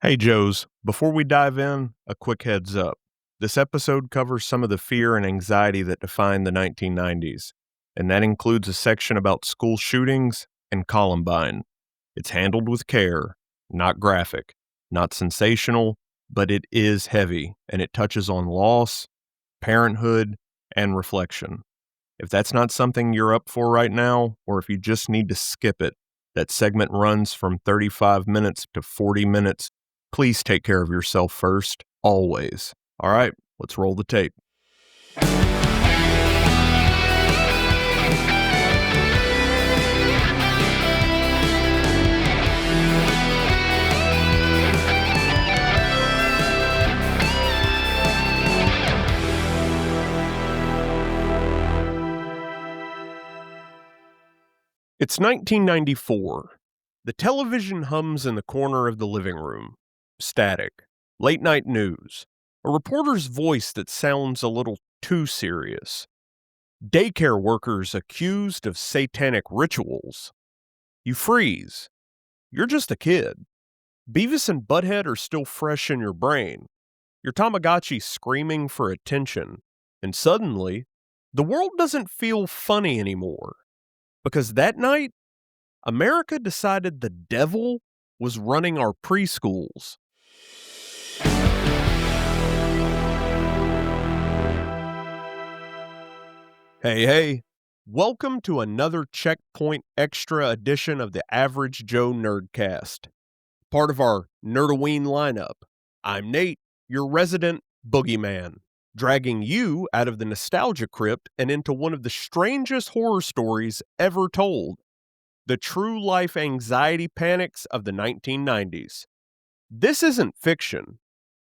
Hey, Joes. Before we dive in, a quick heads up. This episode covers some of the fear and anxiety that defined the 1990s, and that includes a section about school shootings and Columbine. It's handled with care, not graphic, not sensational, but it is heavy, and it touches on loss, parenthood, and reflection. If that's not something you're up for right now, or if you just need to skip it, that segment runs from 35 minutes to 40 minutes. Please take care of yourself first, always. All right, let's roll the tape. It's 1994. The television hums in the corner of the living room. Static. Late night news. A reporter's voice that sounds a little too serious. Daycare workers accused of satanic rituals. You freeze. You're just a kid. Beavis and Butthead are still fresh in your brain. Your Tamagotchi screaming for attention. And suddenly, the world doesn't feel funny anymore. Because that night, America decided the devil was running our preschools. Hey, welcome to another Checkpoint Extra edition of the Average Joe Nerdcast. Part of our Nerdoween lineup. I'm Nate, your resident boogeyman, dragging you out of the nostalgia crypt and into one of the strangest horror stories ever told. The true life anxiety panics of the 1990s. This isn't fiction.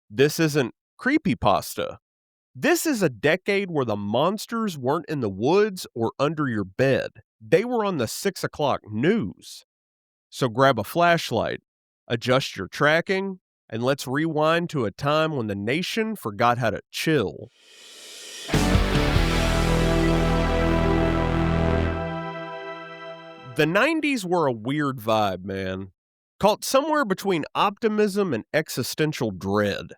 This isn't creepypasta. This is a decade where the monsters weren't in the woods or under your bed. They were on the 6 o'clock news. So grab a flashlight, adjust your tracking, and let's rewind to a time when the nation forgot how to chill. The 90s were a weird vibe, man. Caught somewhere between optimism and existential dread.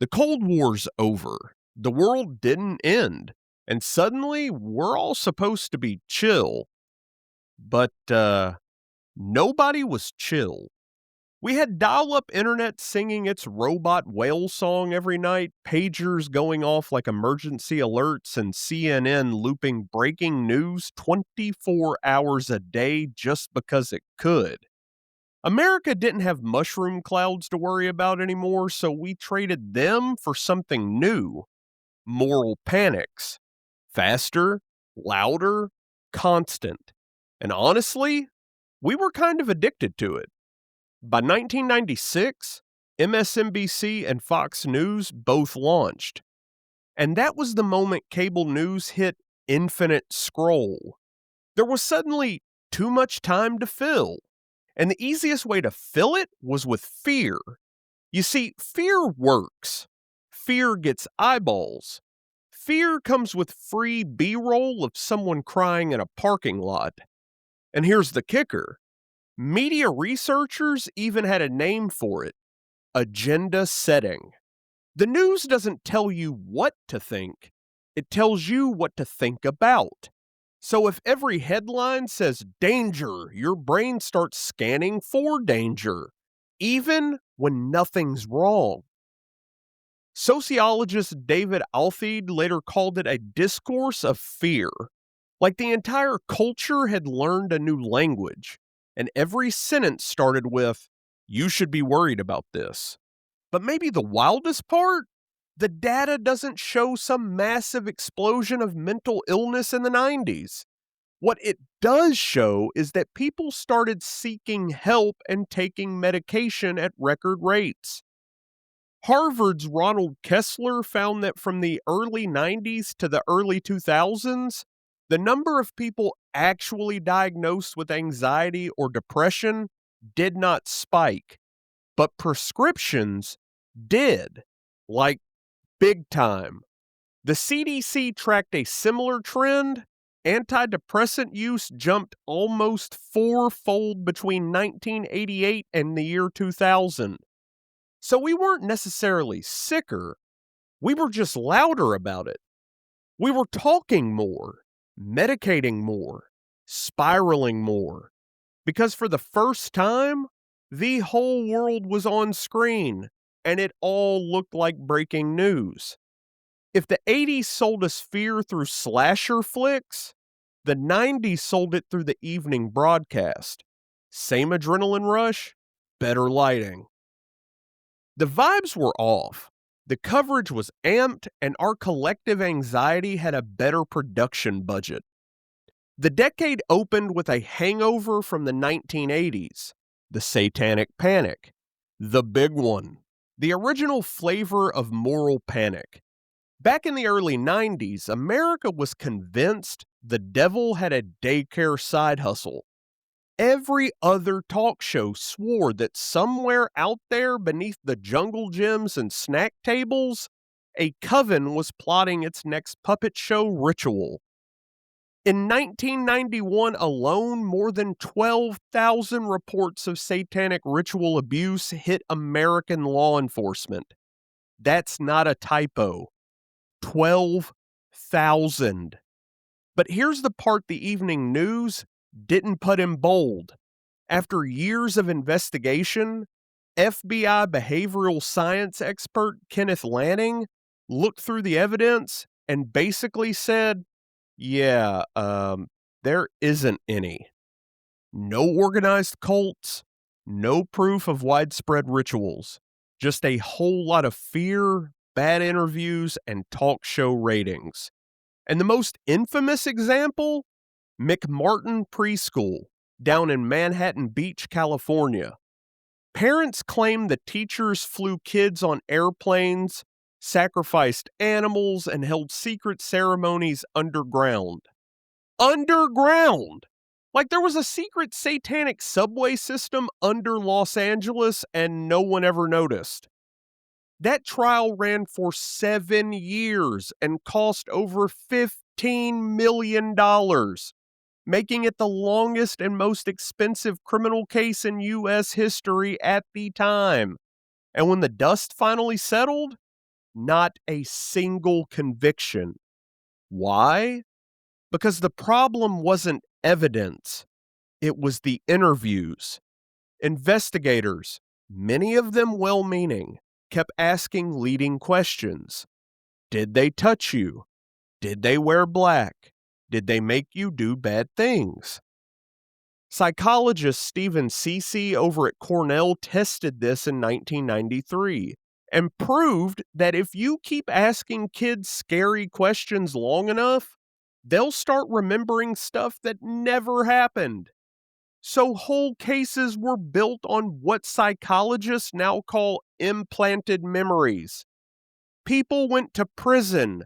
The Cold War's over. The world didn't end. And suddenly, we're all supposed to be chill. But, nobody was chill. We had dial-up internet singing its robot whale song every night, pagers going off like emergency alerts, and CNN looping breaking news 24 hours a day just because it could. America didn't have mushroom clouds to worry about anymore, so we traded them for something new. Moral panics. Faster, louder, constant. And honestly, we were kind of addicted to it. By 1996, MSNBC and Fox News both launched. And that was the moment cable news hit infinite scroll. There was suddenly too much time to fill. And the easiest way to fill it was with fear. You see, fear works. Fear gets eyeballs. Fear comes with free B-roll of someone crying in a parking lot. And here's the kicker. Media researchers even had a name for it. Agenda setting. The news doesn't tell you what to think. It tells you what to think about. So if every headline says danger, your brain starts scanning for danger, even when nothing's wrong. Sociologist David Altheide later called it a discourse of fear, like the entire culture had learned a new language, and every sentence started with, "You should be worried about this." But maybe the wildest part? The data doesn't show some massive explosion of mental illness in the 90s. What it does show is that people started seeking help and taking medication at record rates. Harvard's Ronald Kessler found that from the early 90s to the early 2000s, the number of people actually diagnosed with anxiety or depression did not spike, but prescriptions did, like big time. The CDC tracked a similar trend. Antidepressant use jumped almost fourfold between 1988 and the year 2000. So we weren't necessarily sicker, we were just louder about it. We were talking more, medicating more, spiraling more, because for the first time, the whole world was on screen, and it all looked like breaking news. If the 80s sold us fear through slasher flicks, the 90s sold it through the evening broadcast. Same adrenaline rush, better lighting. The vibes were off. The coverage was amped, and our collective anxiety had a better production budget. The decade opened with a hangover from the 1980s, the Satanic Panic, the big one, the original flavor of moral panic. Back in the early 90s, America was convinced the devil had a daycare side hustle. Every other talk show swore that somewhere out there beneath the jungle gyms and snack tables, a coven was plotting its next puppet show ritual. In 1991 alone, more than 12,000 reports of satanic ritual abuse hit American law enforcement. That's not a typo. 12,000. But here's the part the evening news didn't put in bold. After years of investigation, FBI behavioral science expert Kenneth Lanning looked through the evidence and basically said, yeah, there isn't any. No organized cults, no proof of widespread rituals, just a whole lot of fear, bad interviews, and talk show ratings. And the most infamous example? McMartin Preschool, down in Manhattan Beach, California. Parents claim the teachers flew kids on airplanes, sacrificed animals, and held secret ceremonies underground. Underground! Like there was a secret satanic subway system under Los Angeles and no one ever noticed. That trial ran for 7 years and cost over $15 million, making it the longest and most expensive criminal case in U.S. history at the time. And when the dust finally settled, not a single conviction. Why? Because the problem wasn't evidence, it was the interviews. Investigators, many of them well-meaning, kept asking leading questions. Did they touch you? Did they wear black? Did they make you do bad things? Psychologist Stephen Ceci over at Cornell tested this in 1993 and proved that if you keep asking kids scary questions long enough, they'll start remembering stuff that never happened. So whole cases were built on what psychologists now call implanted memories. People went to prison.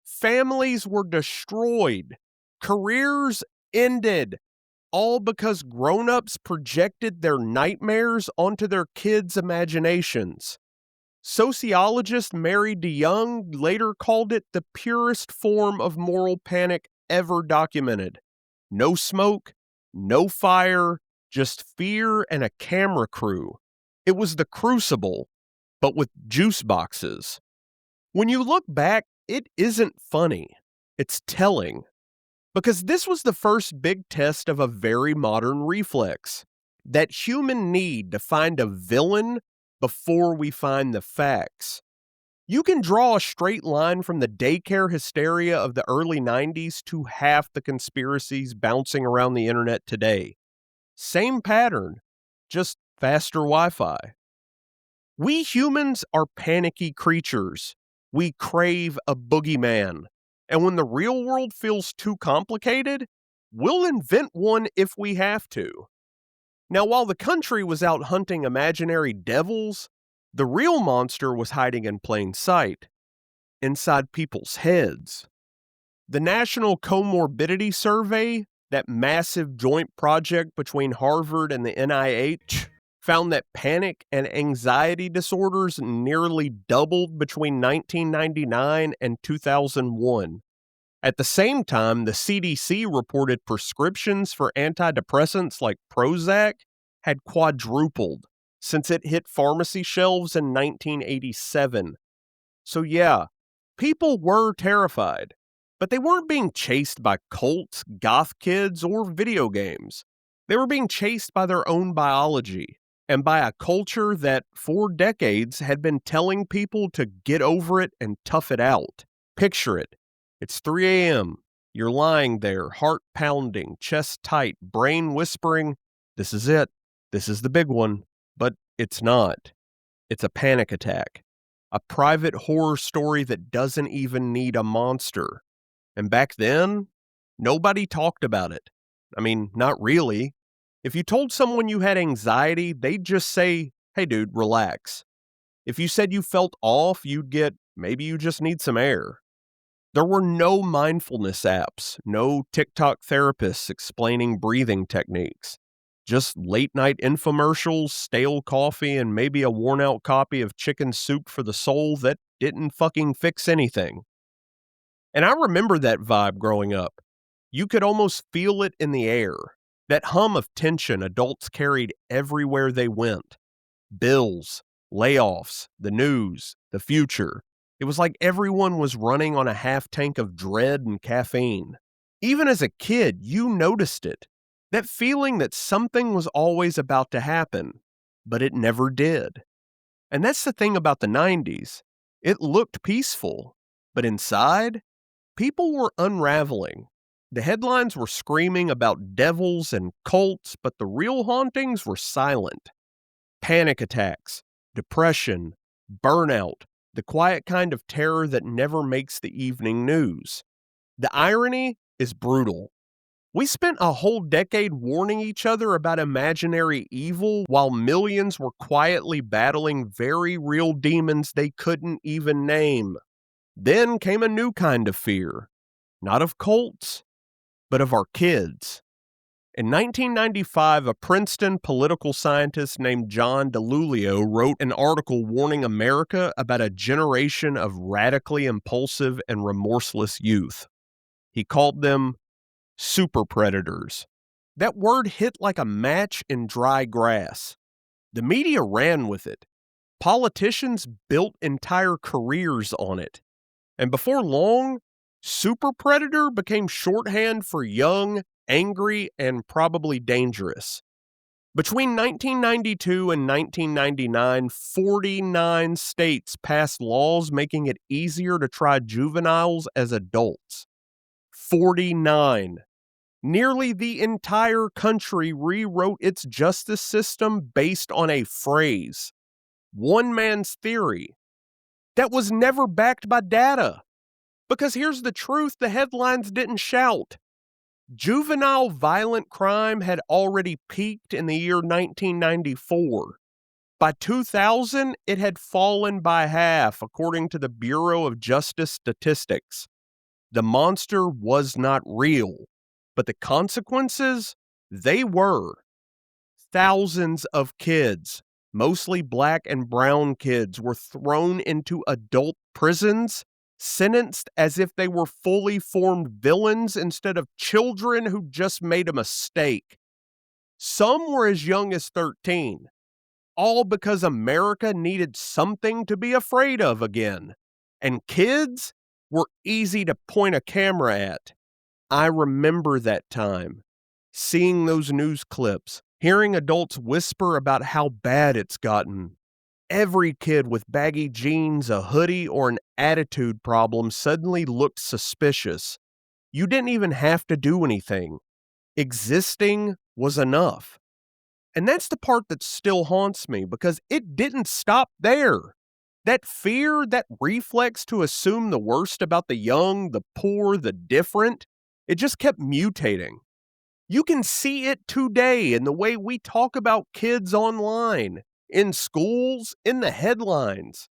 Families were destroyed. Careers ended. All because grown-ups projected their nightmares onto their kids' imaginations. Sociologist Mary DeYoung later called it the purest form of moral panic ever documented. No smoke, no fire, just fear and a camera crew. It was the Crucible, but with juice boxes. When you look back, it isn't funny. It's telling. Because this was the first big test of a very modern reflex. That human need to find a villain before we find the facts. You can draw a straight line from the daycare hysteria of the early 90s to half the conspiracies bouncing around the internet today. Same pattern, just faster Wi-Fi. We humans are panicky creatures. We crave a boogeyman. And when the real world feels too complicated, we'll invent one if we have to. Now, while the country was out hunting imaginary devils, the real monster was hiding in plain sight, inside people's heads. The National Comorbidity Survey, that massive joint project between Harvard and the NIH, found that panic and anxiety disorders nearly doubled between 1999 and 2001. At the same time, the CDC reported prescriptions for antidepressants like Prozac had quadrupled since it hit pharmacy shelves in 1987. So yeah, people were terrified, but they weren't being chased by cults, goth kids, or video games. They were being chased by their own biology and by a culture that, for decades, had been telling people to get over it and tough it out. Picture it. It's 3 a.m. You're lying there, heart pounding, chest tight, brain whispering, "This is it. This is the big one." But it's not. It's a panic attack. A private horror story that doesn't even need a monster. And back then, nobody talked about it. I mean, not really. If you told someone you had anxiety, they'd just say, "Hey dude, relax." If you said you felt off, you'd get, "Maybe you just need some air." There were no mindfulness apps, no TikTok therapists explaining breathing techniques. Just late night infomercials, stale coffee, and maybe a worn out copy of Chicken Soup for the Soul that didn't fucking fix anything. And I remember that vibe growing up. You could almost feel it in the air. That hum of tension adults carried everywhere they went. Bills, layoffs, the news, the future. It was like everyone was running on a half tank of dread and caffeine. Even as a kid, you noticed it. That feeling that something was always about to happen, but it never did. And that's the thing about the 90s. It looked peaceful, but inside, people were unraveling. The headlines were screaming about devils and cults, but the real hauntings were silent. Panic attacks, depression, burnout, the quiet kind of terror that never makes the evening news. The irony is brutal. We spent a whole decade warning each other about imaginary evil while millions were quietly battling very real demons they couldn't even name. Then came a new kind of fear, not of cults, but of our kids. In 1995, a Princeton political scientist named John DiIulio wrote an article warning America about a generation of radically impulsive and remorseless youth. He called them Superpredators. That word hit like a match in dry grass. The media ran with it. Politicians built entire careers on it. And before long, Superpredator became shorthand for young, angry, and probably dangerous. Between 1992 and 1999, 49 states passed laws making it easier to try juveniles as adults. 49. Nearly the entire country rewrote its justice system based on a phrase, one man's theory, that was never backed by data. Because here's the truth, the headlines didn't shout. Juvenile violent crime had already peaked in the year 1994. By 2000, it had fallen by half, according to the Bureau of Justice Statistics. The monster was not real, but the consequences, they were. Thousands of kids, mostly black and brown kids, were thrown into adult prisons, sentenced as if they were fully formed villains instead of children who just made a mistake. Some were as young as 13, all because America needed something to be afraid of again. And kids were easy to point a camera at. I remember that time, seeing those news clips, hearing adults whisper about how bad it's gotten. Every kid with baggy jeans, a hoodie, or an attitude problem suddenly looked suspicious. You didn't even have to do anything. Existing was enough. And that's the part that still haunts me, because it didn't stop there. That fear, that reflex to assume the worst about the young, the poor, the different, it just kept mutating. You can see it today in the way we talk about kids online, in schools, in the headlines.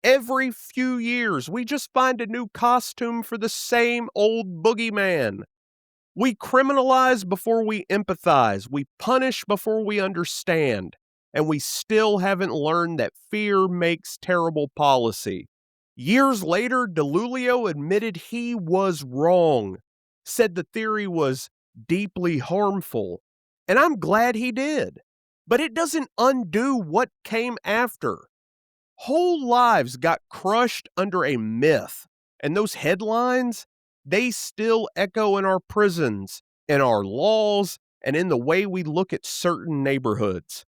Every few years, we just find a new costume for the same old boogeyman. We criminalize before we empathize. We punish before we understand. And we still haven't learned that fear makes terrible policy. Years later, DiIulio admitted he was wrong, said the theory was deeply harmful, and I'm glad he did. But it doesn't undo what came after. Whole lives got crushed under a myth, and those headlines, they still echo in our prisons, in our laws, and in the way we look at certain neighborhoods.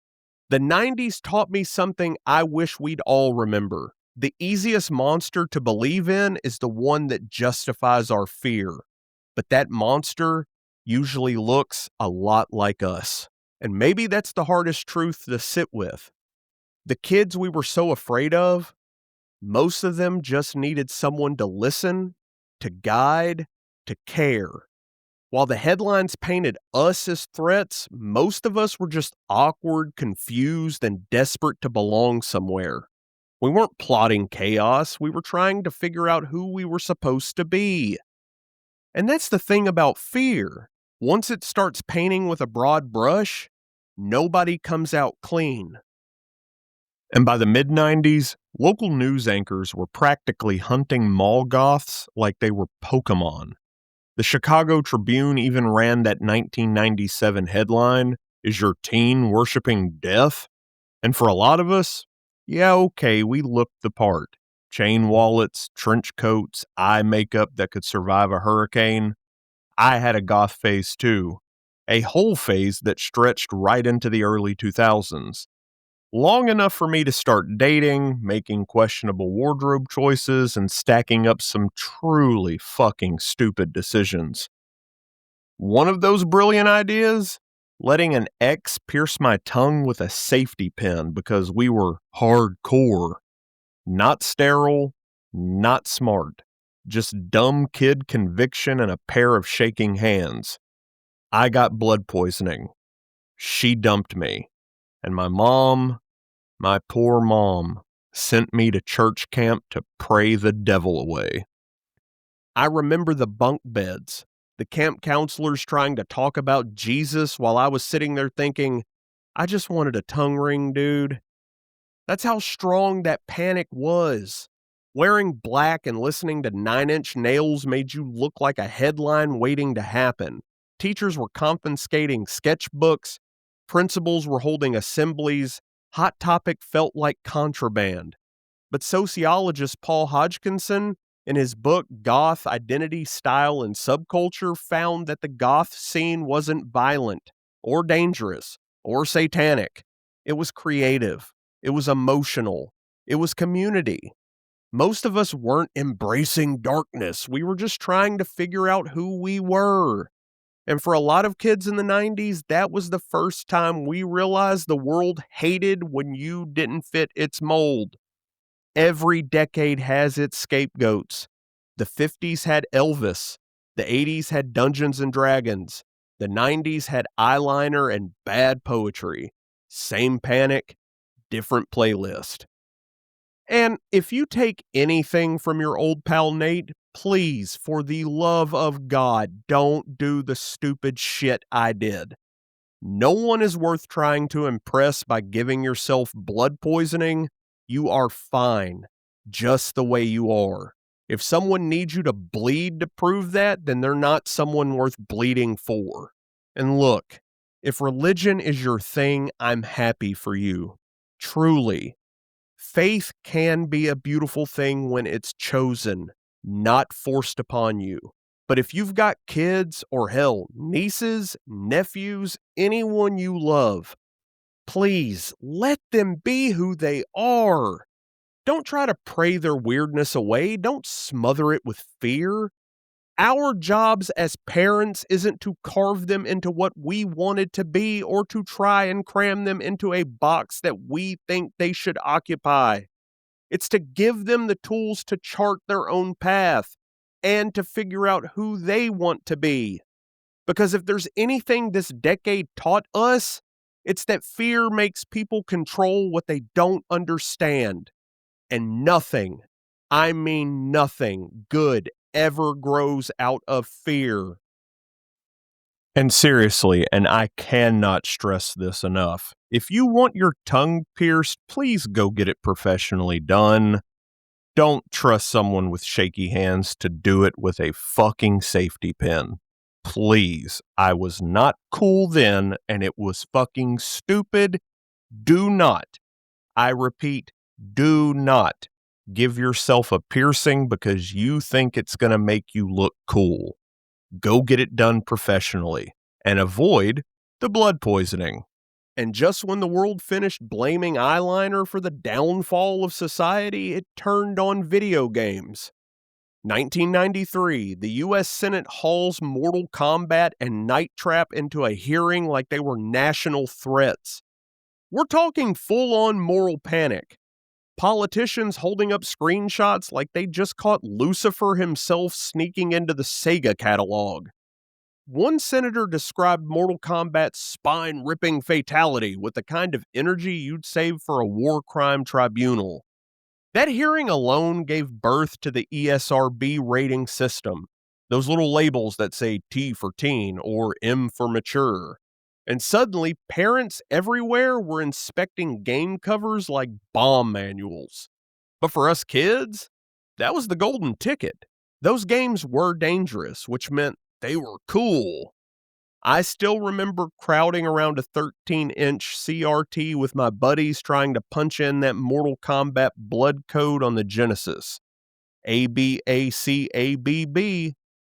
The 90s taught me something I wish we'd all remember. The easiest monster to believe in is the one that justifies our fear. But that monster usually looks a lot like us. And maybe that's the hardest truth to sit with. The kids we were so afraid of, most of them just needed someone to listen, to guide, to care. While the headlines painted us as threats, most of us were just awkward, confused, and desperate to belong somewhere. We weren't plotting chaos, we were trying to figure out who we were supposed to be. And that's the thing about fear. Once it starts painting with a broad brush, nobody comes out clean. And by the mid-90s, local news anchors were practically hunting mall goths like they were Pokemon. The Chicago Tribune even ran that 1997 headline, "Is your teen worshiping death?" And for a lot of us, yeah, okay, we looked the part. Chain wallets, trench coats, eye makeup that could survive a hurricane. I had a goth phase too. A whole phase that stretched right into the early 2000s. Long enough for me to start dating, making questionable wardrobe choices, and stacking up some truly fucking stupid decisions. One of those brilliant ideas? Letting an ex pierce my tongue with a safety pin because we were hardcore. Not sterile, not smart. Just dumb kid conviction and a pair of shaking hands. I got blood poisoning. She dumped me. And my poor mom, sent me to church camp to pray the devil away. I remember the bunk beds, the camp counselors trying to talk about Jesus while I was sitting there thinking, I just wanted a tongue ring, dude. That's how strong that panic was. Wearing black and listening to 9-inch Nails made you look like a headline waiting to happen. Teachers were confiscating sketchbooks. Principals were holding assemblies. Hot Topic felt like contraband. But sociologist Paul Hodgkinson, in his book Goth, Identity, Style, and Subculture, found that the goth scene wasn't violent, or dangerous, or satanic. It was creative. It was emotional. It was community. Most of us weren't embracing darkness. We were just trying to figure out who we were. And for a lot of kids in the 90s, that was the first time we realized the world hated when you didn't fit its mold. Every decade has its scapegoats. The 50s had Elvis. The 80s had Dungeons and Dragons. The 90s had eyeliner and bad poetry. Same panic, different playlist. And if you take anything from your old pal Nate, please, for the love of God, don't do the stupid shit I did. No one is worth trying to impress by giving yourself blood poisoning. You are fine, just the way you are. If someone needs you to bleed to prove that, then they're not someone worth bleeding for. And look, if religion is your thing, I'm happy for you. Truly. Faith can be a beautiful thing when it's chosen, not forced upon you. But if you've got kids or hell, nieces, nephews, anyone you love, please let them be who they are. Don't try to pray their weirdness away. Don't smother it with fear. Our jobs as parents isn't to carve them into what we wanted to be or to try and cram them into a box that we think they should occupy. It's to give them the tools to chart their own path and to figure out who they want to be. Because if there's anything this decade taught us, it's that fear makes people control what they don't understand. And nothing, I mean nothing, good ever grows out of fear. And seriously, and I cannot stress this enough, if you want your tongue pierced, please go get it professionally done. Don't trust someone with shaky hands to do it with a fucking safety pin. Please, I was not cool then, and it was fucking stupid, Do not, I repeat, do not give yourself a piercing because you think it's going to make you look cool. Go get it done professionally and avoid the blood poisoning. And just when the world finished blaming eyeliner for the downfall of society, it turned on video games. 1993, the U.S. Senate hauls Mortal Kombat and Night Trap into a hearing like they were national threats. We're talking full-on moral panic. Politicians holding up screenshots like they just caught Lucifer himself sneaking into the Sega catalog. One senator described Mortal Kombat's spine-ripping fatality with the kind of energy you'd save for a war crime tribunal. That hearing alone gave birth to the ESRB rating system, those little labels that say T for teen or M for mature. And suddenly, parents everywhere were inspecting game covers like bomb manuals. But for us kids, that was the golden ticket. Those games were dangerous, which meant they were cool. I still remember crowding around a 13-inch CRT with my buddies trying to punch in that Mortal Kombat blood code on the Genesis. ABACABB.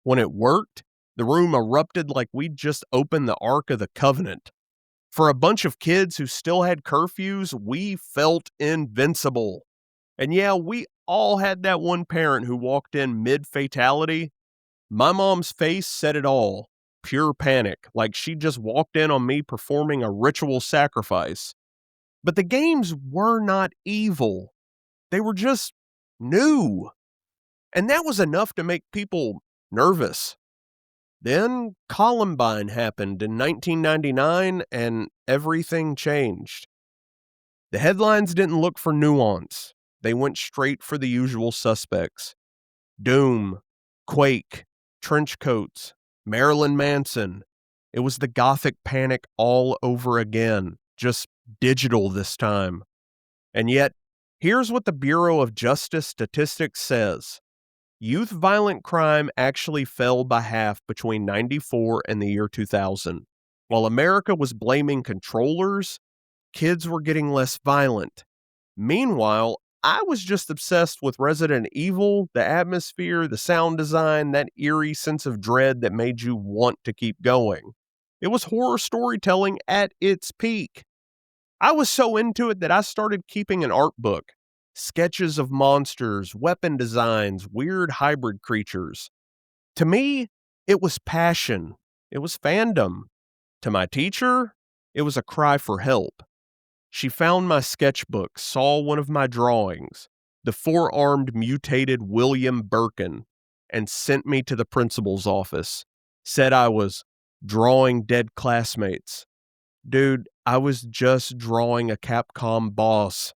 When it worked, the room erupted like we'd just opened the Ark of the Covenant. For a bunch of kids who still had curfews, we felt invincible. And yeah, we all had that one parent who walked in mid-fatality. My mom's face said it all. Pure panic, like she just walked in on me performing a ritual sacrifice. But the games were not evil. They were just new. And that was enough to make people nervous. Then Columbine happened in 1999 and everything changed. The headlines didn't look for nuance. They went straight for the usual suspects. Doom, Quake, trench coats, Marilyn Manson. It was the Gothic panic all over again, just digital this time. And yet, here's what the Bureau of Justice Statistics says. Youth violent crime actually fell by half between 94 and the year 2000. While America was blaming controllers, kids were getting less violent. Meanwhile, I was just obsessed with Resident Evil, the atmosphere, the sound design, that eerie sense of dread that made you want to keep going. It was horror storytelling at its peak. I was so into it that I started keeping an art book. Sketches of monsters, weapon designs, weird hybrid creatures. To me, it was passion. It was fandom. To my teacher, it was a cry for help. She found my sketchbook, saw one of my drawings, the four-armed mutated William Birkin, and sent me to the principal's office. Said I was drawing dead classmates. Dude, I was just drawing a Capcom boss.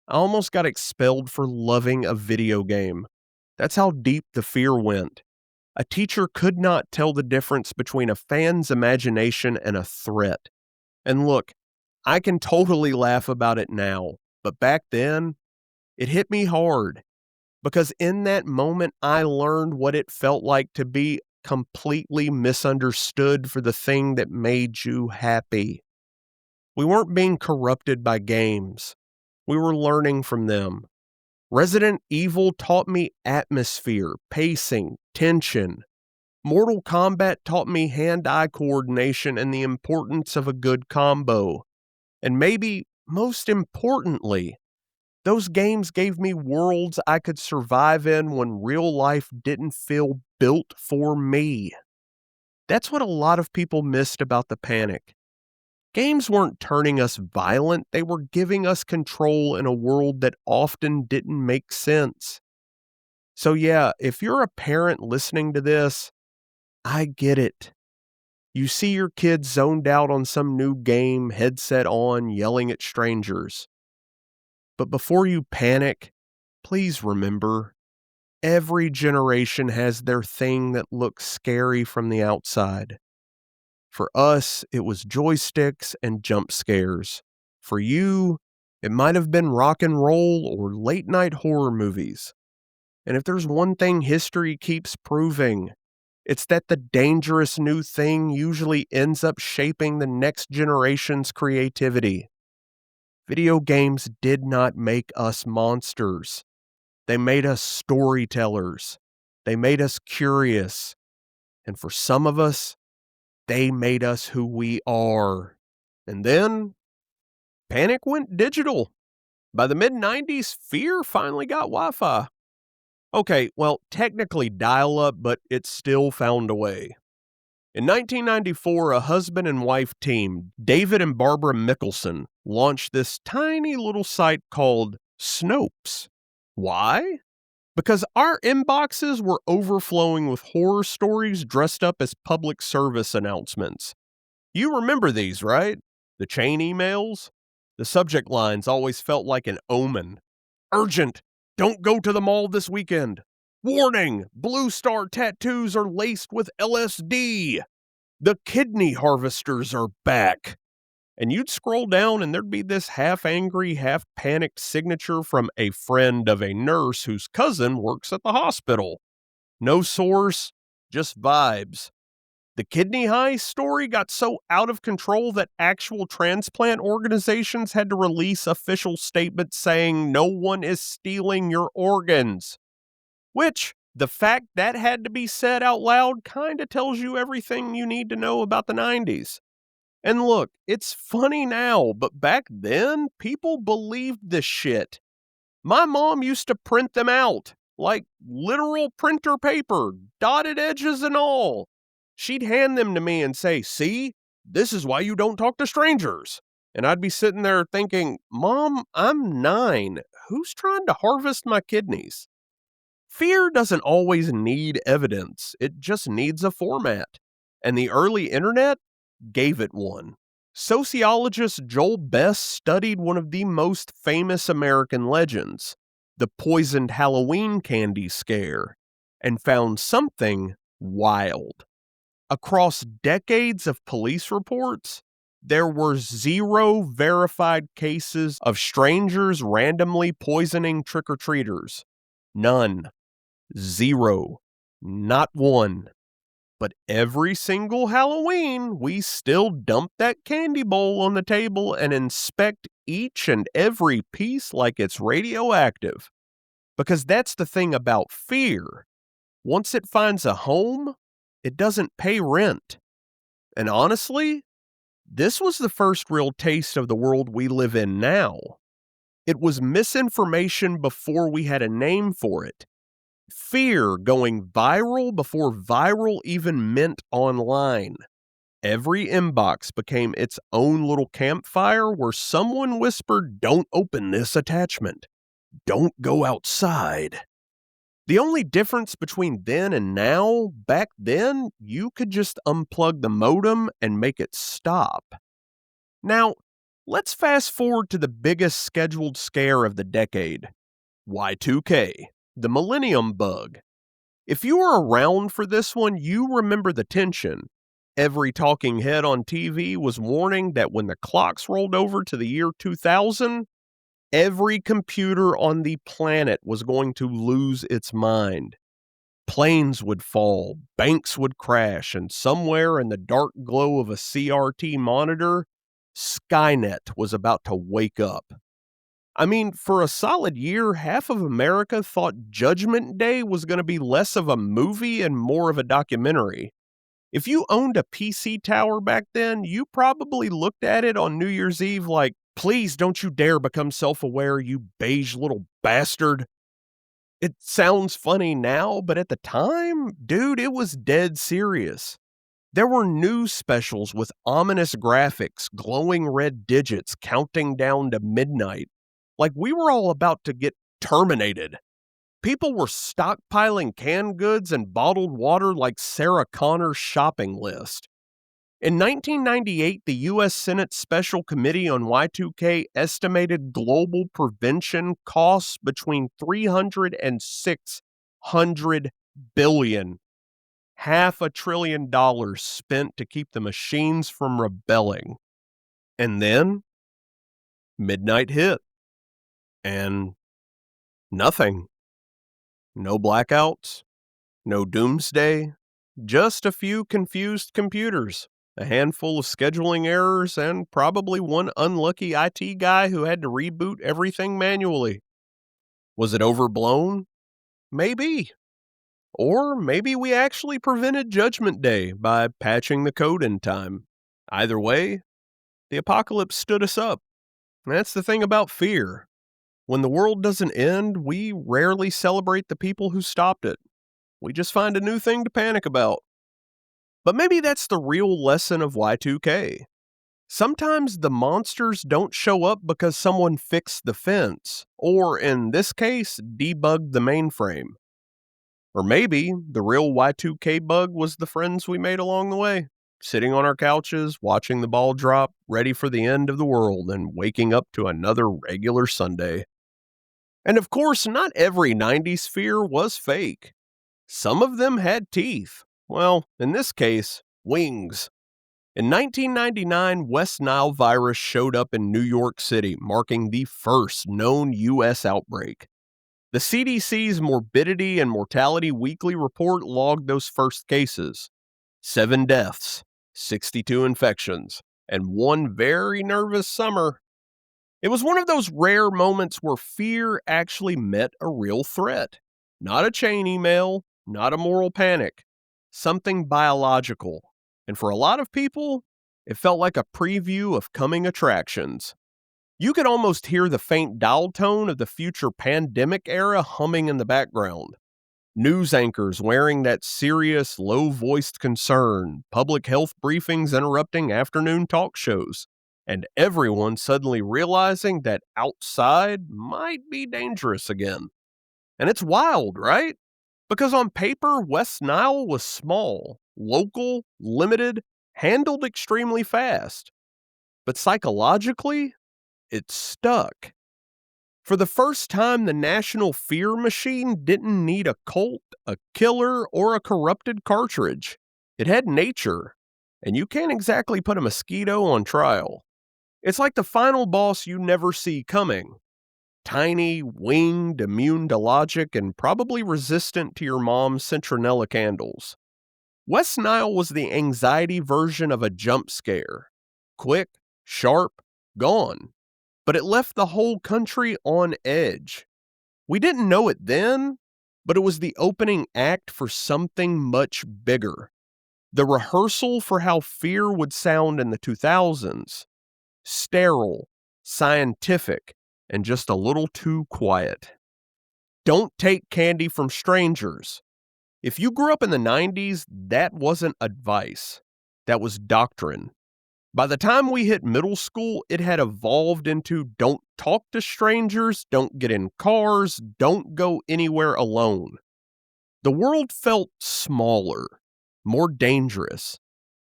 I almost got expelled for loving a video game. That's how deep the fear went. A teacher could not tell the difference between a fan's imagination and a threat. And look, I can totally laugh about it now, but back then, it hit me hard. Because in that moment, I learned what it felt like to be completely misunderstood for the thing that made you happy. We weren't being corrupted by games. We were learning from them. Resident Evil taught me atmosphere, pacing, tension. Mortal Kombat taught me hand-eye coordination and the importance of a good combo. And maybe, most importantly, those games gave me worlds I could survive in when real life didn't feel built for me. That's what a lot of people missed about the panic. Games weren't turning us violent, they were giving us control in a world that often didn't make sense. So yeah, if you're a parent listening to this, I get it. You see your kid zoned out on some new game, headset on, yelling at strangers. But before you panic, please remember, every generation has their thing that looks scary from the outside. For us, it was joysticks and jump scares. For you, it might have been rock and roll or late night horror movies. And if there's one thing history keeps proving, it's that the dangerous new thing usually ends up shaping the next generation's creativity. Video games did not make us monsters. They made us storytellers. They made us curious. And for some of us, they made us who we are. And then panic went digital. By the mid-90s, fear finally got Wi-Fi. Okay, well, technically dial-up, but it still found a way. In 1994, a husband and wife team, David and Barbara Mickelson, launched this tiny little site called Snopes. Why? Because our inboxes were overflowing with horror stories dressed up as public service announcements. You remember these, right? The chain emails? The subject lines always felt like an omen. Urgent! Don't go to the mall this weekend! Warning! Blue Star tattoos are laced with LSD! The kidney harvesters are back! And you'd scroll down and there'd be this half-angry, half-panicked signature from a friend of a nurse whose cousin works at the hospital. No source, just vibes. The kidney heist story got so out of control that actual transplant organizations had to release official statements saying no one is stealing your organs. Which, the fact that had to be said out loud kinda tells you everything you need to know about the 90s. And look, it's funny now, but back then, people believed this shit. My mom used to print them out, like literal printer paper, dotted edges and all. She'd hand them to me and say, "See, this is why you don't talk to strangers." And I'd be sitting there thinking, "Mom, I'm 9. Who's trying to harvest my kidneys?" Fear doesn't always need evidence, it just needs a format. And the early internet gave it one. Sociologist Joel Best studied one of the most famous American legends, the poisoned Halloween candy scare, and found something wild. Across decades of police reports, there were 0 verified cases of strangers randomly poisoning trick-or-treaters. None. 0. Not one. But every single Halloween, we still dump that candy bowl on the table and inspect each and every piece like it's radioactive. Because that's the thing about fear. Once it finds a home, it doesn't pay rent. And honestly, this was the first real taste of the world we live in now. It was misinformation before we had a name for it. Fear going viral before viral even meant online. Every inbox became its own little campfire where someone whispered, "Don't open this attachment. Don't go outside." The only difference between then and now, back then, you could just unplug the modem and make it stop. Now, let's fast forward to the biggest scheduled scare of the decade, Y2K. The Millennium Bug. If you were around for this one, you remember the tension. Every talking head on TV was warning that when the clocks rolled over to the year 2000, every computer on the planet was going to lose its mind. Planes would fall, banks would crash, and somewhere in the dark glow of a CRT monitor, Skynet was about to wake up. I mean, for a solid year, half of America thought Judgment Day was going to be less of a movie and more of a documentary. If you owned a PC tower back then, you probably looked at it on New Year's Eve like, "Please don't you dare become self-aware, you beige little bastard." It sounds funny now, but at the time, dude, it was dead serious. There were news specials with ominous graphics, glowing red digits counting down to midnight. Like we were all about to get terminated. People were stockpiling canned goods and bottled water like Sarah Connor's shopping list. In 1998, the U.S. Senate Special Committee on Y2K estimated global prevention costs between $300 and $600 billion. $500 billion spent to keep the machines from rebelling. And then, midnight hit. And nothing. No blackouts, no doomsday, just a few confused computers. a handful of scheduling errors, and probably one unlucky IT guy who had to reboot everything manually. Was it overblown? Maybe. Or maybe we actually prevented Judgment Day by patching the code in time. Either way, the apocalypse stood us up. That's the thing about fear. When the world doesn't end, we rarely celebrate the people who stopped it. We just find a new thing to panic about. But maybe that's the real lesson of Y2K. Sometimes the monsters don't show up because someone fixed the fence, or in this case, debugged the mainframe. Or maybe the real Y2K bug was the friends we made along the way, sitting on our couches, watching the ball drop, ready for the end of the world, and waking up to another regular Sunday. And of course, not every 90s fear was fake. Some of them had teeth. Well, in this case, wings. In 1999, West Nile virus showed up in New York City, marking the first known U.S. outbreak. The CDC's Morbidity and Mortality Weekly Report logged those first cases. 7 deaths, 62 infections, and one very nervous summer. It was one of those rare moments where fear actually met a real threat. Not a chain email, not a moral panic, something biological. And for a lot of people, it felt like a preview of coming attractions. You could almost hear the faint dial tone of the future pandemic era humming in the background. News anchors wearing that serious, low-voiced concern, public health briefings interrupting afternoon talk shows, and everyone suddenly realizing that outside might be dangerous again. And it's wild, right? Because on paper, West Nile was small, local, limited, handled extremely fast. But psychologically, it stuck. For the first time, the national fear machine didn't need a cult, a killer, or a corrupted cartridge. It had nature, and you can't exactly put a mosquito on trial. It's like the final boss you never see coming. Tiny, winged, immune to logic, and probably resistant to your mom's citronella candles. West Nile was the anxiety version of a jump scare. Quick, sharp, gone. But it left the whole country on edge. We didn't know it then, but it was the opening act for something much bigger. The rehearsal for how fear would sound in the 2000s. Sterile, scientific, and just a little too quiet. Don't take candy from strangers. If you grew up in the 90s, that wasn't advice. That was doctrine. By the time we hit middle school, it had evolved into don't talk to strangers, don't get in cars, don't go anywhere alone. The world felt smaller, more dangerous,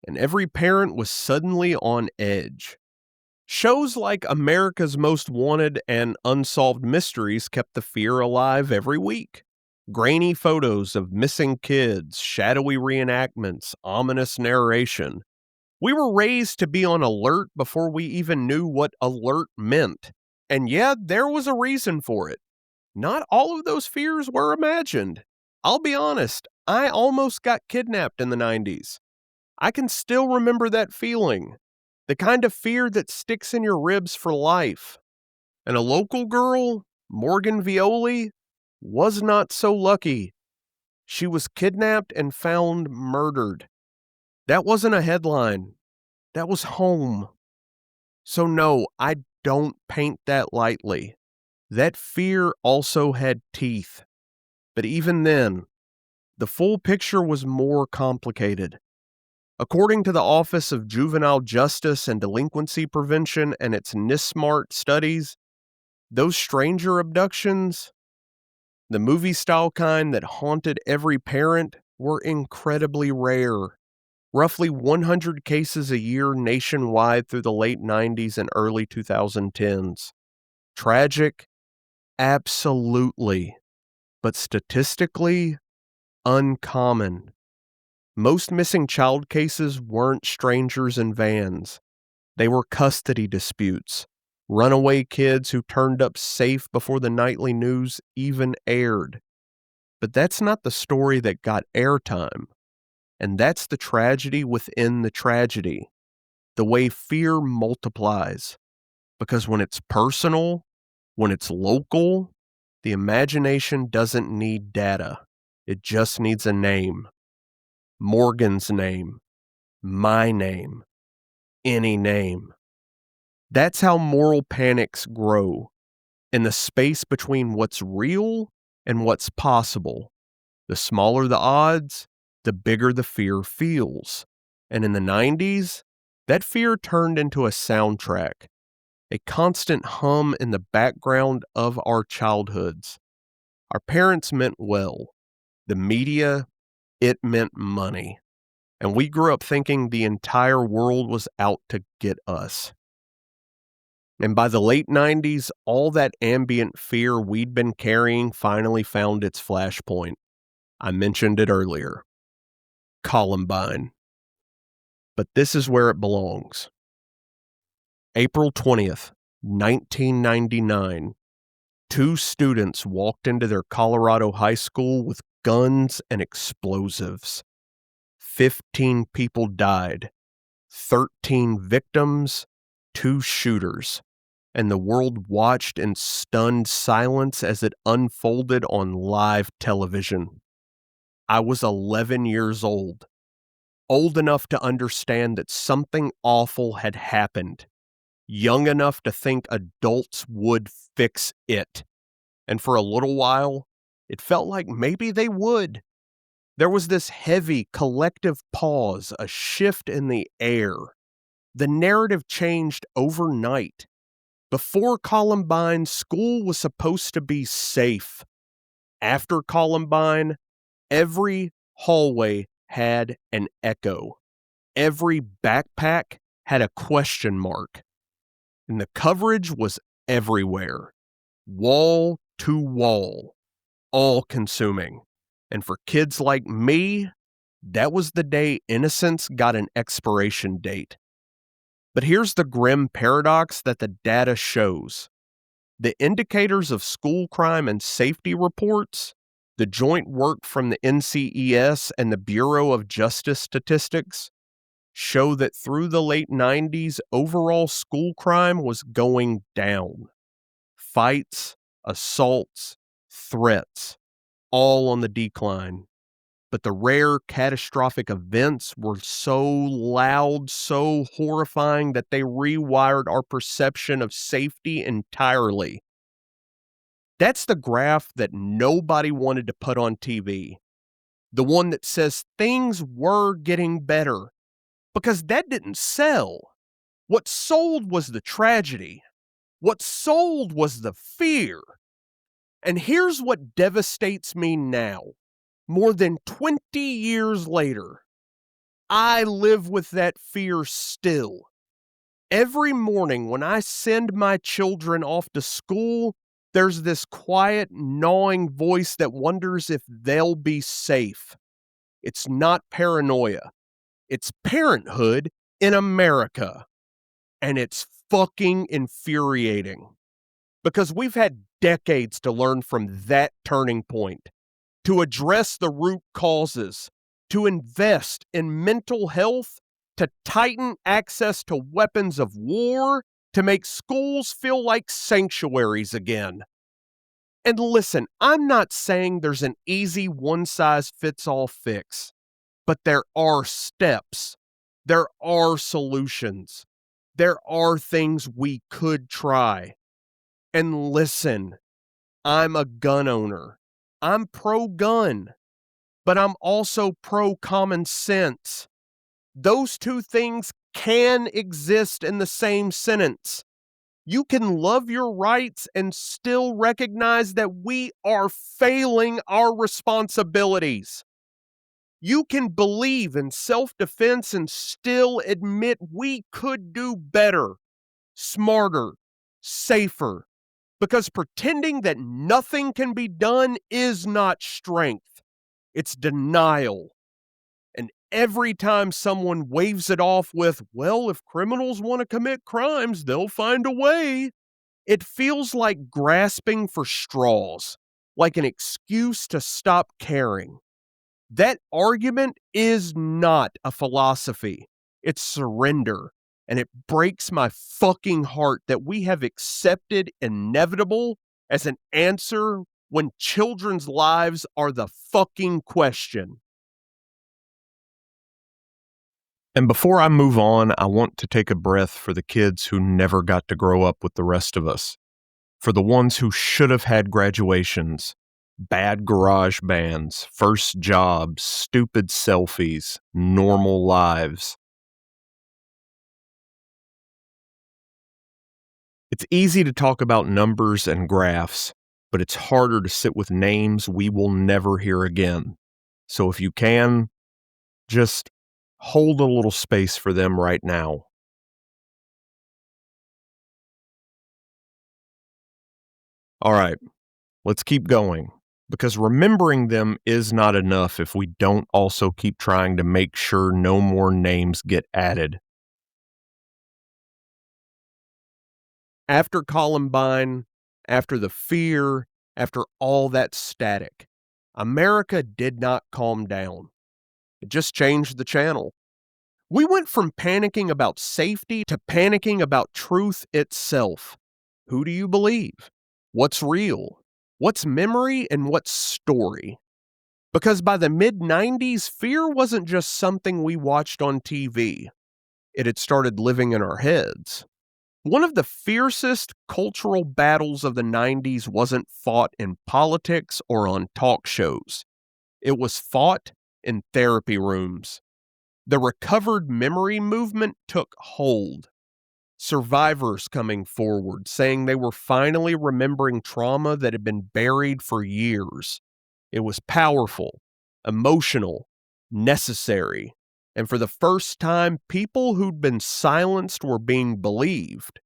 and every parent was suddenly on edge. Shows like America's Most Wanted and Unsolved Mysteries kept the fear alive every week. Grainy photos of missing kids, shadowy reenactments, ominous narration. We were raised to be on alert before we even knew what alert meant. And yeah, there was a reason for it. Not all of those fears were imagined. I'll be honest, I almost got kidnapped in the 90s. I can still remember that feeling. The kind of fear that sticks in your ribs for life. And a local girl, Morgan Violi, was not so lucky. She was kidnapped and found murdered. That wasn't a headline. That was home. So no, I don't paint that lightly. That fear also had teeth. But even then, the full picture was more complicated. According to the Office of Juvenile Justice and Delinquency Prevention and its NISMART studies, those stranger abductions, the movie-style kind that haunted every parent, were incredibly rare. Roughly 100 cases a year nationwide through the late 90s and early 2010s. Tragic? Absolutely. But statistically, uncommon. Most missing child cases weren't strangers in vans. They were custody disputes, runaway kids who turned up safe before the nightly news even aired. But that's not the story that got airtime. And that's the tragedy within the tragedy, the way fear multiplies. Because when it's personal, when it's local, the imagination doesn't need data. It just needs a name. Morgan's name, my name, any name. That's how moral panics grow, in the space between what's real and what's possible. The smaller the odds, the bigger the fear feels. And in the 90s, that fear turned into a soundtrack, a constant hum in the background of our childhoods. Our parents meant well. The media, it meant money. And we grew up thinking the entire world was out to get us. And by the late 90s, all that ambient fear we'd been carrying finally found its flashpoint. I mentioned it earlier. Columbine. But this is where it belongs. April 20th, 1999. 2 students walked into their Colorado high school with guns and explosives. 15 people died. 13 victims, 2 shooters. And the world watched in stunned silence as it unfolded on live television. I was 11 years old enough to understand that something awful had happened, young enough to think adults would fix it. And for a little while, it felt like maybe they would. There was this heavy collective pause, a shift in the air. The narrative changed overnight. Before Columbine, school was supposed to be safe. After Columbine, every hallway had an echo. Every backpack had a question mark. And the coverage was everywhere. Wall to wall. All-consuming. And for kids like me, that was the day innocence got an expiration date. But here's the grim paradox that the data shows. The indicators of school crime and safety reports, the joint work from the NCHS and the Bureau of Justice Statistics, show that through the late 90s, overall school crime was going down. Fights, assaults, threats, all on the decline. But the rare catastrophic events were so loud, so horrifying that they rewired our perception of safety entirely. That's the graph that nobody wanted to put on TV. The one that says things were getting better. Because that didn't sell. What sold was the tragedy. What sold was the fear. And here's what devastates me now. More than 20 years later, I live with that fear still. Every morning when I send my children off to school, there's this quiet, gnawing voice that wonders if they'll be safe. It's not paranoia. It's parenthood in America. And it's fucking infuriating. Because we've had decades to learn from that turning point, to address the root causes, to invest in mental health, to tighten access to weapons of war, to make schools feel like sanctuaries again. And listen, I'm not saying there's an easy one-size-fits-all fix, but there are steps. There are solutions. There are things we could try. And listen, I'm a gun owner. I'm pro-gun, but I'm also pro-common sense. Those two things can exist in the same sentence. You can love your rights and still recognize that we are failing our responsibilities. You can believe in self-defense and still admit we could do better, smarter, safer. Because pretending that nothing can be done is not strength. It's denial. And every time someone waves it off with, well, if criminals want to commit crimes, they'll find a way, it feels like grasping for straws, like an excuse to stop caring. That argument is not a philosophy. It's surrender. And it breaks my fucking heart that we have accepted inevitable as an answer when children's lives are the fucking question. And before I move on, I want to take a breath for the kids who never got to grow up with the rest of us. For the ones who should have had graduations, bad garage bands, first jobs, stupid selfies, normal lives. It's easy to talk about numbers and graphs, but it's harder to sit with names we will never hear again. So if you can, just hold a little space for them right now. All right, let's keep going, because remembering them is not enough if we don't also keep trying to make sure no more names get added. After Columbine, after the fear, after all that static, America did not calm down. It just changed the channel. We went from panicking about safety to panicking about truth itself. Who do you believe? What's real? What's memory and what's story? Because by the mid-90s, fear wasn't just something we watched on TV. It had started living in our heads. One of the fiercest cultural battles of the 90s wasn't fought in politics or on talk shows. It was fought in therapy rooms. The recovered memory movement took hold. Survivors coming forward saying they were finally remembering trauma that had been buried for years. It was powerful, emotional, necessary, and for the first time, people who'd been silenced were being believed.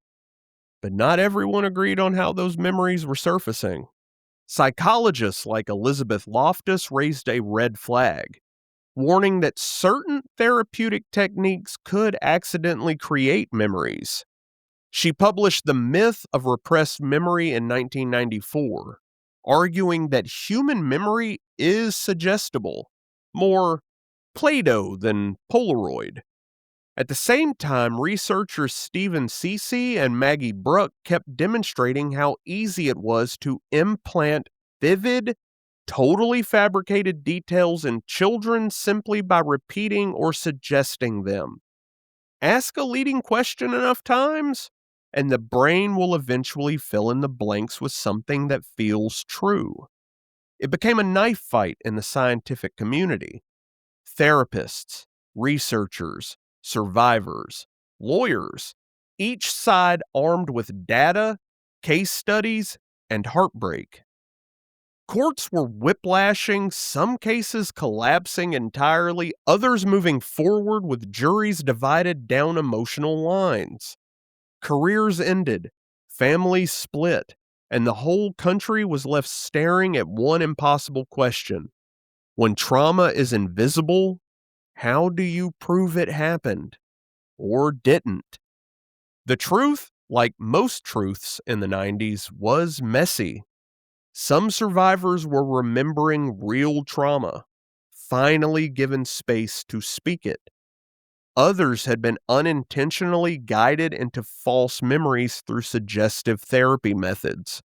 But not everyone agreed on how those memories were surfacing. Psychologists like Elizabeth Loftus raised a red flag, warning that certain therapeutic techniques could accidentally create memories. She published The Myth of Repressed Memory in 1994, arguing that human memory is suggestible, more Play-Doh than Polaroid. At the same time, researchers Ceci and Maggie Bruck kept demonstrating how easy it was to implant vivid, totally fabricated details in children simply by repeating or suggesting them. Ask a leading question enough times, and the brain will eventually fill in the blanks with something that feels true. It became a knife fight in the scientific community. Therapists, researchers, survivors, lawyers, each side armed with data, case studies, and heartbreak. Courts were whiplashing, some cases collapsing entirely, others moving forward with juries divided down emotional lines. Careers ended, families split, and the whole country was left staring at one impossible question. When trauma is invisible, how do you prove it happened? Or didn't? The truth, like most truths in the 90s, was messy. Some survivors were remembering real trauma, finally given space to speak it. Others had been unintentionally guided into false memories through suggestive therapy methods.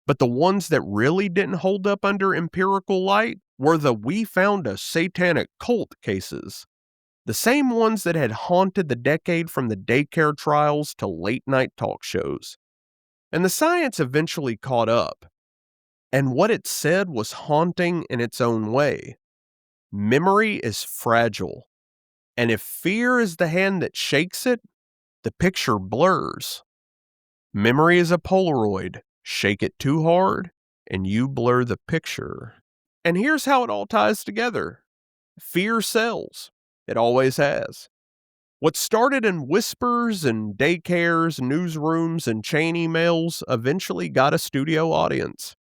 But the ones that really didn't hold up under empirical light were the "we found a satanic cult" cases. The same ones that had haunted the decade from the daycare trials to late-night talk shows. And the science eventually caught up. And what it said was haunting in its own way. Memory is fragile. And if fear is the hand that shakes it, the picture blurs. Memory is a Polaroid. Shake it too hard, and you blur the picture. And here's how it all ties together. Fear sells. It always has. What started in whispers and daycares, newsrooms, and chain emails eventually got a studio audience.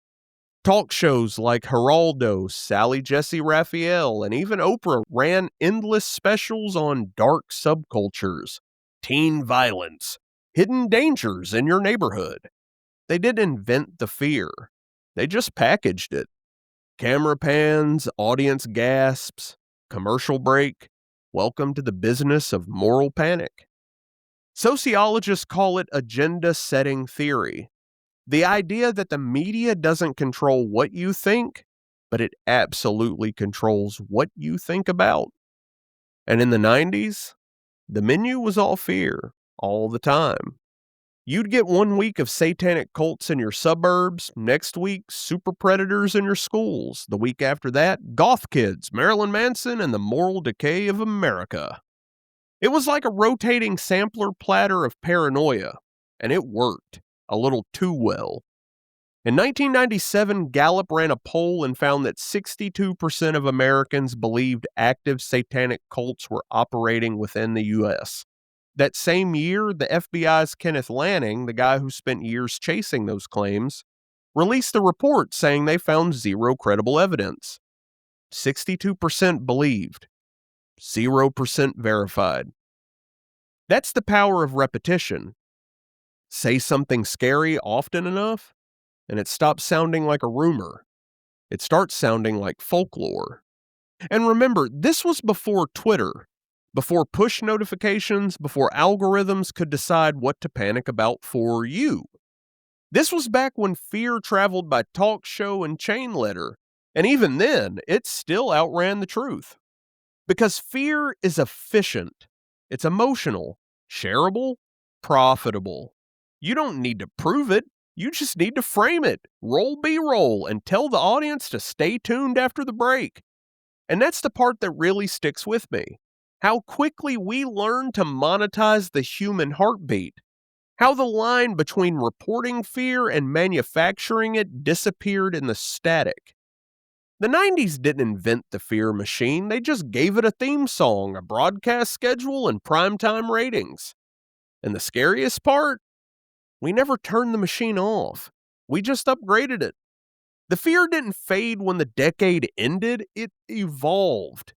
Talk shows like Geraldo, Sally Jesse Raphael, and even Oprah ran endless specials on dark subcultures, teen violence, hidden dangers in your neighborhood. They didn't invent the fear. They just packaged it. Camera pans, audience gasps, commercial break. Welcome to the business of moral panic. Sociologists call it agenda-setting theory. The idea that the media doesn't control what you think, but it absolutely controls what you think about. And in the 90s, the menu was all fear, all the time. You'd get 1 week of satanic cults in your suburbs, next week, superpredators in your schools, the week after that, goth kids, Marilyn Manson, and the moral decay of America. It was like a rotating sampler platter of paranoia, and it worked, a little too well. In 1997, Gallup ran a poll and found that 62% of Americans believed active satanic cults were operating within the U.S. That same year, the FBI's Kenneth Lanning, the guy who spent years chasing those claims, released a report saying they found zero credible evidence. 62% believed, 0% verified. That's the power of repetition. Say something scary often enough, and it stops sounding like a rumor. It starts sounding like folklore. And remember, this was before Twitter, before push notifications, before algorithms could decide what to panic about for you. This was back when fear traveled by talk show and chain letter, and even then, it still outran the truth. Because fear is efficient, it's emotional, shareable, profitable. You don't need to prove it. You just need to frame it, roll B-roll, and tell the audience to stay tuned after the break. And that's the part that really sticks with me. How quickly we learn to monetize the human heartbeat. How the line between reporting fear and manufacturing it disappeared in the static. The 90s didn't invent the fear machine, they just gave it a theme song, a broadcast schedule, and primetime ratings. And the scariest part? We never turned the machine off. We just upgraded it. The fear didn't fade when the decade ended, it evolved.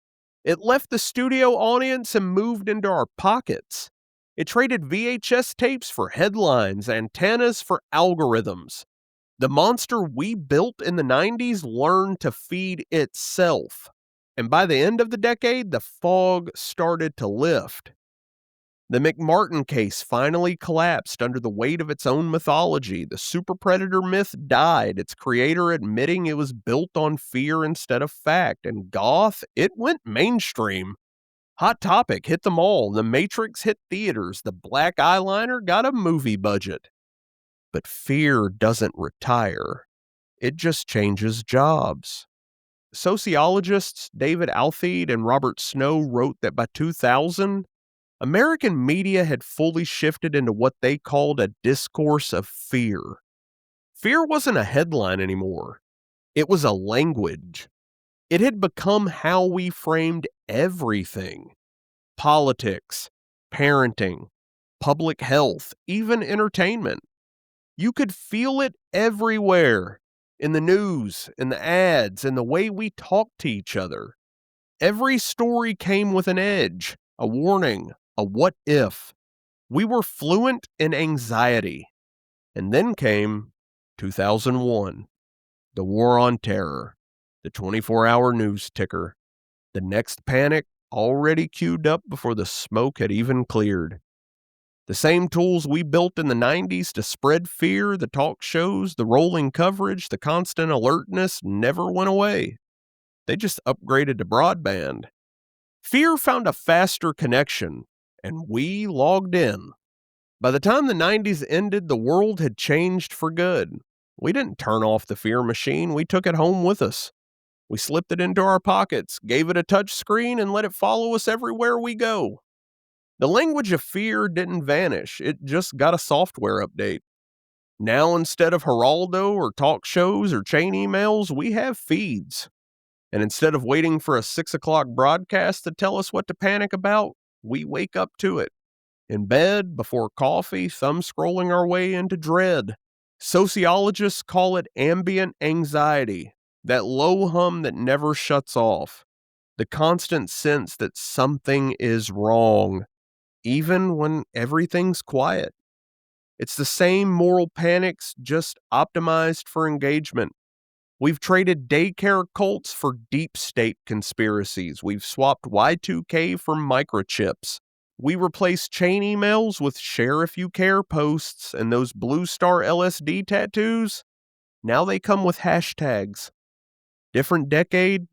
It left the studio audience and moved into our pockets. It traded VHS tapes for headlines, antennas for algorithms. The monster we built in the 90s learned to feed itself. And by the end of the decade, the fog started to lift. The McMartin case finally collapsed under the weight of its own mythology. The superpredator myth died, its creator admitting it was built on fear instead of fact. And goth, it went mainstream. Hot Topic hit them all. The Matrix hit theaters. The black eyeliner got a movie budget. But fear doesn't retire. It just changes jobs. Sociologists David Altheide and Robert Snow wrote that by 2000, American media had fully shifted into what they called a discourse of fear. Fear wasn't a headline anymore. It was a language. It had become how we framed everything. Politics, parenting, public health, even entertainment. You could feel it everywhere. In the news, in the ads, in the way we talk to each other. Every story came with an edge, a warning, a what if. We were fluent in anxiety. And then came 2001, the war on terror, the 24-hour news ticker, the next panic already queued up before the smoke had even cleared. The same tools we built in the 90s to spread fear, the talk shows, the rolling coverage, the constant alertness never went away. They just upgraded to broadband. Fear found a faster connection, and we logged in. By the time the 90s ended, the world had changed for good. We didn't turn off the fear machine, we took it home with us. We slipped it into our pockets, gave it a touch screen, and let it follow us everywhere we go. The language of fear didn't vanish, it just got a software update. Now, instead of Geraldo or talk shows or chain emails, we have feeds. And instead of waiting for a 6 o'clock broadcast to tell us what to panic about, we wake up to it. In bed, before coffee, thumb scrolling our way into dread. Sociologists call it ambient anxiety, that low hum that never shuts off. The constant sense that something is wrong, even when everything's quiet. It's the same moral panics, just optimized for engagement. We've traded daycare cults for deep state conspiracies. We've swapped Y2K for microchips. We replaced chain emails with share if you care posts, and those blue star LSD tattoos, now they come with hashtags. Different decade,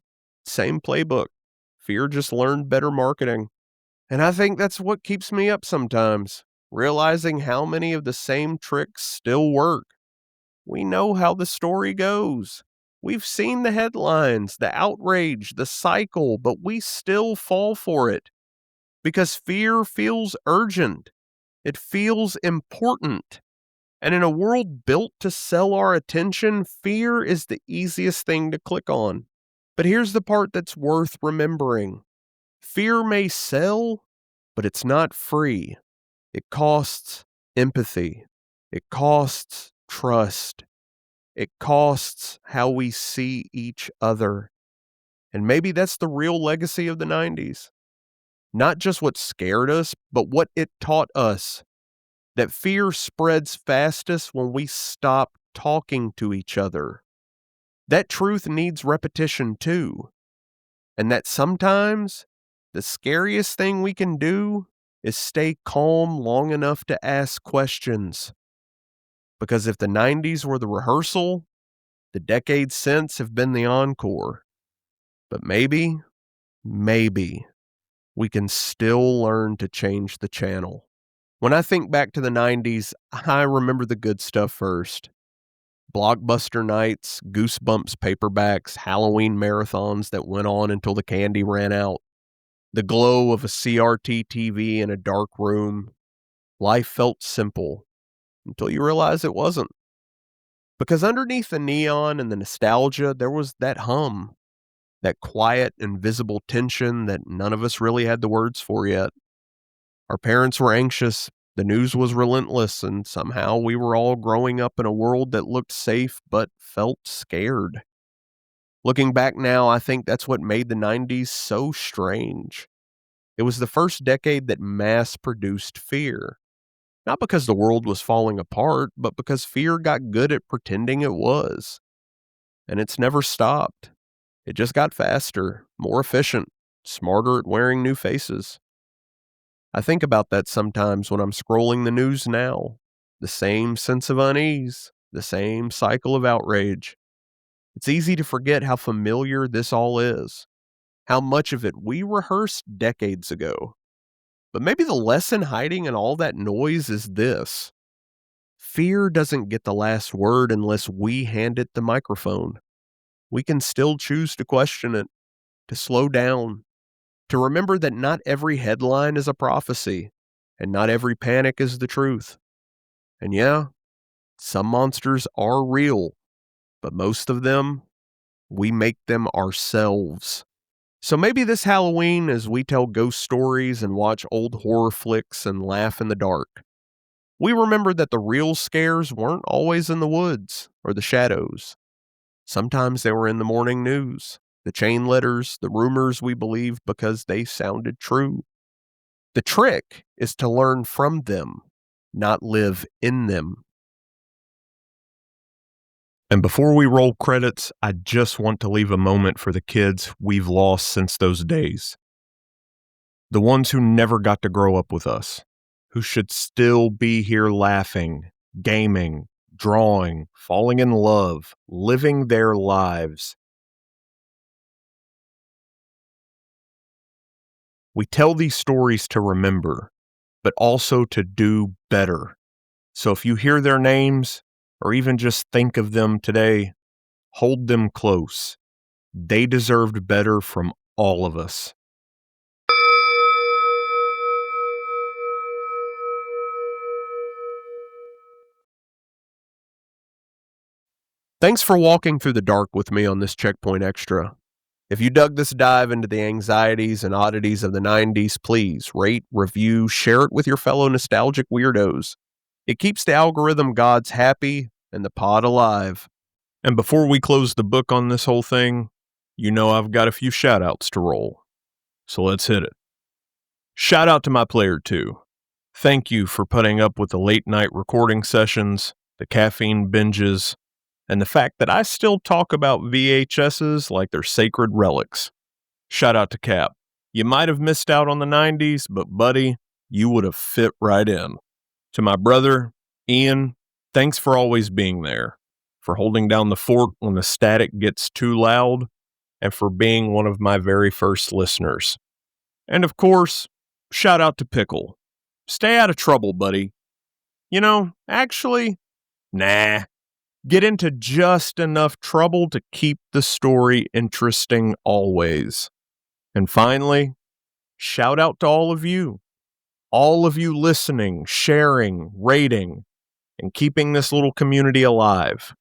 same playbook. Fear just learned better marketing. And I think that's what keeps me up sometimes, realizing how many of the same tricks still work. We know how the story goes. We've seen the headlines, the outrage, the cycle, but we still fall for it. Because fear feels urgent. It feels important. And in a world built to sell our attention, fear is the easiest thing to click on. But here's the part that's worth remembering. Fear may sell, but it's not free. It costs empathy. It costs trust. It costs how we see each other. And maybe that's the real legacy of the 90s. Not just what scared us, but what it taught us. That fear spreads fastest when we stop talking to each other. That truth needs repetition too. And that sometimes the scariest thing we can do is stay calm long enough to ask questions. Because if the 90s were the rehearsal, the decades since have been the encore. But maybe we can still learn to change the channel. When I think back to the 90s, I remember the good stuff first. Blockbuster nights, Goosebumps paperbacks, Halloween marathons that went on until the candy ran out. The glow of a CRT TV in a dark room. Life felt simple until you realize it wasn't. Because underneath the neon and the nostalgia, there was that hum, that quiet, invisible tension that none of us really had the words for yet. Our parents were anxious, the news was relentless, and somehow we were all growing up in a world that looked safe but felt scared. Looking back now, I think that's what made the 90s so strange. It was the first decade that mass-produced fear. Not because the world was falling apart, but because fear got good at pretending it was. And it's never stopped. It just got faster, more efficient, smarter at wearing new faces. I think about that sometimes when I'm scrolling the news now. The same sense of unease, the same cycle of outrage. It's easy to forget how familiar this all is, how much of it we rehearsed decades ago. But maybe the lesson hiding in all that noise is this. Fear doesn't get the last word unless we hand it the microphone. We can still choose to question it, to slow down, to remember that not every headline is a prophecy, and not every panic is the truth. And yeah, some monsters are real, but most of them, we make them ourselves. So maybe this Halloween, as we tell ghost stories and watch old horror flicks and laugh in the dark, we remember that the real scares weren't always in the woods or the shadows. Sometimes they were in the morning news, the chain letters, the rumors we believed because they sounded true. The trick is to learn from them, not live in them. And before we roll credits, I just want to leave a moment for the kids we've lost since those days. The ones who never got to grow up with us, who should still be here laughing, gaming, drawing, falling in love, living their lives. We tell these stories to remember, but also to do better. So if you hear their names, or even just think of them today, hold them close. They deserved better from all of us. Thanks for walking through the dark with me on this Checkpoint Extra. If you dug this dive into the anxieties and oddities of the 90s, please rate, review, share it with your fellow nostalgic weirdos. It keeps the algorithm gods happy and the pod alive. And before we close the book on this whole thing, you know I've got a few shout-outs to roll. So let's hit it. Shout out to my player 2. Thank you for putting up with the late night recording sessions, the caffeine binges, and the fact that I still talk about VHSs like they're sacred relics. Shout out to Cap. You might have missed out on the 90s, but buddy, you would have fit right in. To my brother, Ian, thanks for always being there, for holding down the fort when the static gets too loud, and for being one of my very first listeners. And of course, shout out to Pickle. Stay out of trouble, buddy. Actually, nah. Get into just enough trouble to keep the story interesting always. And finally, shout out to all of you listening, sharing, rating, and keeping this little community alive.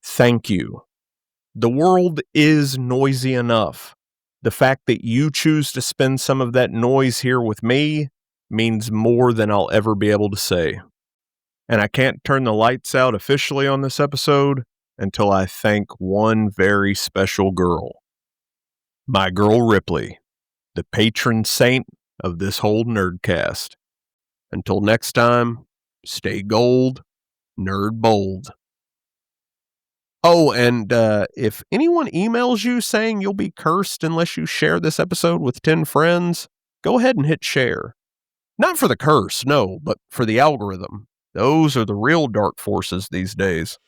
Thank you. The world is noisy enough. The fact that you choose to spend some of that noise here with me means more than I'll ever be able to say. And I can't turn the lights out officially on this episode until I thank one very special girl. My girl Ripley, the patron saint of this whole nerdcast. Until next time, stay gold, nerd bold. Oh, and if anyone emails you saying you'll be cursed unless you share this episode with 10 friends, go ahead and hit share. Not for the curse, no, but for the algorithm. Those are the real dark forces these days.